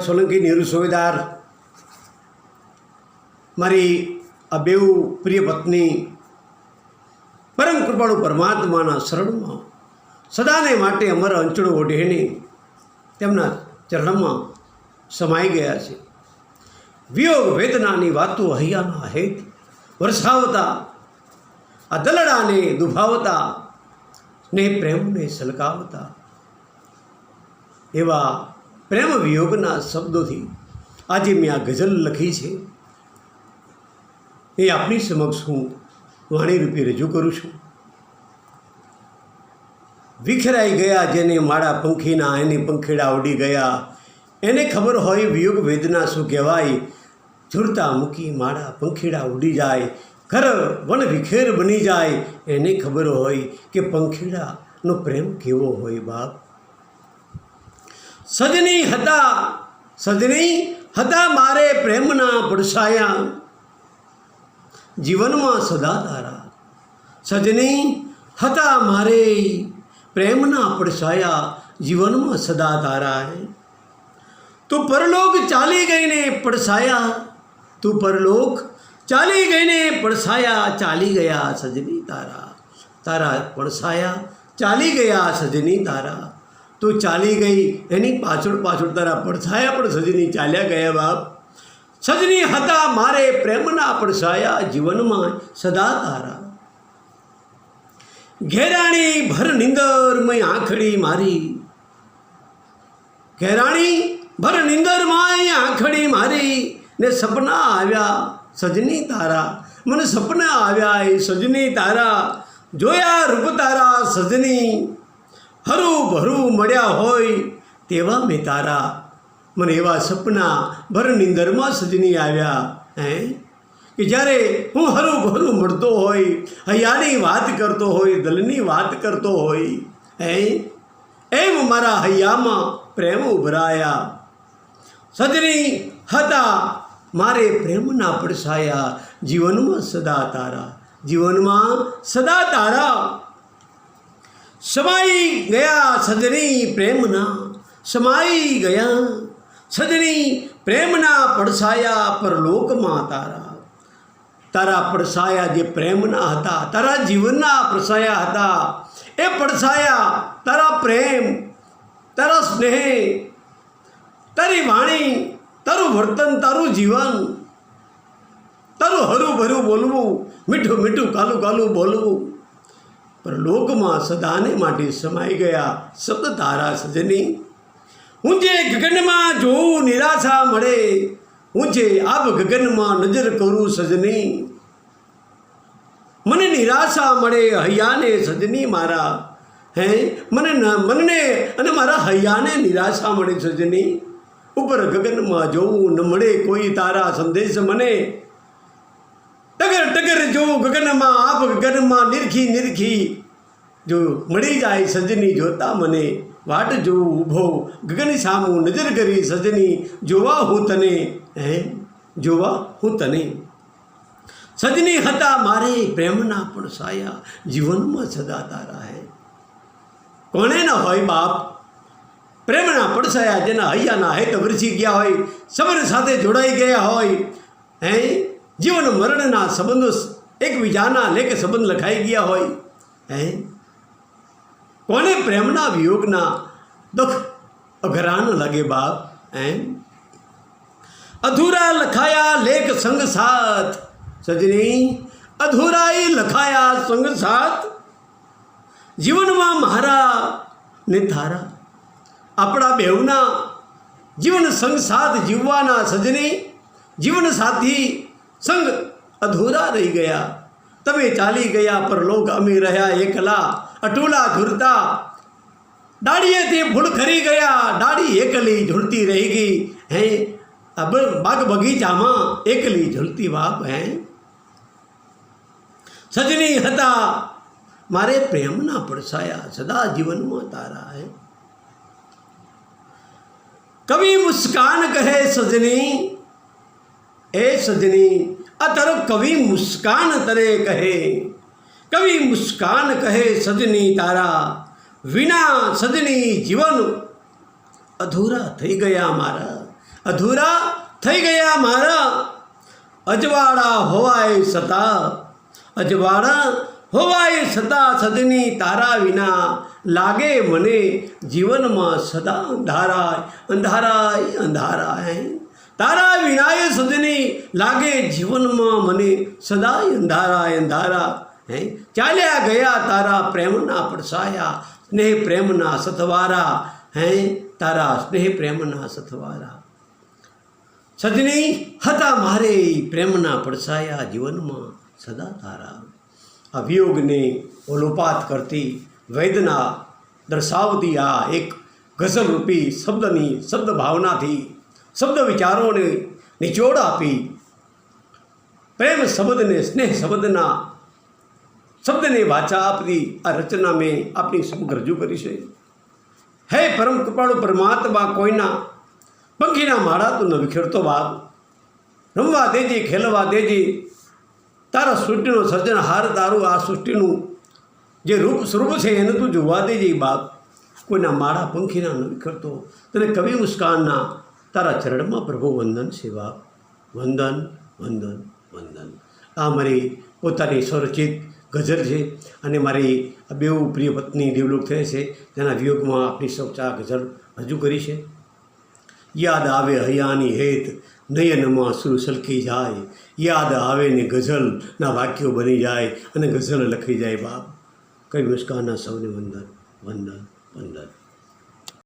સોલંકી નેहरू સુવેદાર મારી આ બેઉ પ્રિય પત્ની પરમ કૃપાળુ પરમાત્માના શરણમાં સદાને માટે અમારા અંચળો ઓઢીને તેમના ચરણમાં સમાઈ ગયા છે. વિયોગ વેદનાની વાતો હૈયાના હેત વરસાવતા, આ દલડાને દુભાવતા ને પ્રેમને સલકાવતા એવા પ્રેમ વિયોગના શબ્દોથી આજે મેં આ ગઝલ લખી છે. એ આપની સમક્ષ હું વાણી રૂપે રજૂ કરું છું. વિખરાઈ ગયા જેને માળા પંખીના, એને પંખીડા ઉડી ગયા, એને ખબર હોય વિયોગ વેદના શું કહેવાય. ઝૂરતા મૂકી માળા પંખીડા ઉડી જાય, ઘર વન વિખેર બની જાય, એને ખબર હોય કે પંખીડાનો પ્રેમ કેવો હોય. બાપ સજની હતા મારે પ્રેમના પડછાયા, જીવનમાં સદા તારા. સજની હતા મારે પ્રેમના પડછાયા, જીવનમાં સદા તારા. તું પરલોક ચાલી ગઈને પડછાયા, તું પરલોક ચાલી ગઈને પડછાયા, ચાલી ગયા સજની તારા. તારા પડછાયા ચાલી ગયા સજની તારા. તું ચાલી ગઈ એની પાછળ પાછળ તારા પડછાયા પણ સજની ચાલ્યા ગયા. બાપ સજની હતા મારે પ્રેમના પડછાયા, જીવનમાં સદા તારા. ઘેરાણી ભર નિંદરમય આંખડી મારી, ઘેરાણી ભર નિંદરમય આંખડી મારી, ને સપના આવ્યા સજની તારા. મને સપના આવ્યા એ સજની તારા. જોયા રૂપ તારા સજની, હરું ભરું મળ્યા હોય તેવા મેં તારા. મને એવા સપના ભર નિંદરમાં સજની આવ્યા કે જ્યારે હું હરું ભરું મળતો હોય, હૈયાની વાત કરતો હોય, દલની વાત કરતો હોય, એમ મારા હૈયામાં પ્રેમ ઉભરાયા. સજની હતા મારે પ્રેમના પડછાયા, જીવનમાં સદા તારા. જીવનમાં સદા તારા. સમાઈ ગયા સજની પ્રેમના, સમાઈ ગયા સજની પ્રેમના પડછાયા, પરલોકમાં તારા. તારા પડછાયા જે પ્રેમના હતા, તારા જીવનના પડછાયા હતા, એ પડછાયા તારા પ્રેમ, તારા સ્નેહ, તારી વાણી, તારું વર્તન, તારું જીવન, તારું હરું ભરું બોલવું, મીઠું મીઠું કાલું કાલું બોલવું, પર લોકમાં સદાને માટે સમાઈ ગયા શબ્દ તારા. સજની હું જે ગગનમાં જોઉં નિરાશા મળે, હું જે આબ ગગનમાં નજર કરું સજની, મને નિરાશા મળે હૈયાને સજની મારા. મનને અને મારા હૈયાને નિરાશા મળે સજની. ઉપર ગગનમાં જોઉં ન મળે કોઈ તારા સંદેશ મને, ટગર ટગર જોઉં ગગનમાં, આપ ગગનમાં નિરખી નિરખી, જો મળી જાય સજની જોતા મને. વાટ જોઉં ઊભો ગગન સામું નજર કરી સજની, જોવા હું તને, જોવા હું તને. સજની હતા મારે પ્રેમના પડછાયા, જીવનમાં સદા તારા. કોણે ન હોય બાપ પ્રેમના પડછાયા, જેના હૈયાના હેત વરસી ગયા હોય, સબર સાથે જોડાઈ ગયા હોય, જીવન મરણના સંબંધો એકબીજાના લેખ સંબંધ લખાઈ ગયા હોય. કોને પ્રેમના વિયોગના દુઃખ અઘરા ન લાગે બાપ. અધૂરા લખાયા લેખ સંગ સાથ, સજની અધૂરાઈ લખાયા સંગ સાથ, જીવનમાં મારા ને તારા, આપણા બેવના જીવન સંગ સાથ જીવવાના સજની. જીવન સાથી સંગ અધૂરા રહી ગયા, તમે ચાલી ગયા પરલોક, અમે રહ્યા એકલા અટોલા ઝૂરતા. ડાળીએથી ફૂલ ખરી ગયા, ડાળી એકલી ઝૂલતી રહી ગઈ. બાગ બગીચામાં એકલી ઝૂલતી બાપ. સજની હતા મારે પ્રેમના પડછાયા, સદા જીવનમાં તારા. કવિ મુસ્કાન કહે સજની, એ સજની આ તારો કવિ મુસ્કાન તરે કહે. કવિ મુસ્કાન કહે સજની તારા, વિના સજની જીવન અધૂરા થઈ ગયા મારા. અધૂરા થઈ ગયા મારા અજવાળા હોવાય છતાં, અજવાળા હોવાય છતાં સદની તારા વિના લાગે મને જીવનમાં સદા અંધારાય અંધારાય અંધારાય. તારા વિનાય સદની લાગે જીવનમાં મને સદાય અંધારાય અંધારા. ચાલ્યા ગયા તારા પ્રેમના પડસાયા, સ્નેહ પ્રેમના સથવારા. તારા સ્નેહ પ્રેમના સથવારા. સજની હતા મારે પ્રેમના પડસાયા, જીવનમાં સદા તારા. આ વિયોગને ઓલોપાત કરતી વેદના દર્શાવતી આ એક ગઝલરૂપી શબ્દની શબ્દ ભાવનાથી શબ્દ વિચારોને નિચોડ આપી પ્રેમ શબ્દને સ્નેહ શબ્દના શબ્દને વાચા આપતી આ રચના મેં આપણી સમગ્ર રજૂ કરી છે. હે પરમ કૃપાળુ પરમાત્મા, કોઈના પંખીના માળા તું ન વિખેરતો બાપ, રમવા દેજે ખેલવા દેજે. તારા સૃષ્ટિનો સર્જનહાર, તારું આ સૃષ્ટિનું જે રૂપ સ્વરૂપ છે એને તું જોવા દેજે બાપ. કોઈના માળા પંખીના ન વિખરતો, તને કવિ મુસ્કાનના તારા ચરણમાં પ્રભુ વંદન છે બાપ. વંદન વંદન વંદન. આ મારી પોતાની સ્વરચિત ગઝલ છે અને મારી આ બેઉ પ્રિય પત્ની દેવલોક થયા છે, જેના વિયોગમાં આપણી સૌ આ ગઝલ રજૂ કરી છે. યાદ આવે હૈયાની હેત નયનમાં સુર સલકી જાય, યાદ આવે ને ગઝલના વાક્યો બની જાય અને ગઝલ લખી જાય બાપ. કવિ મુસ્કાનના સૌને વંદન વંદન વંદન.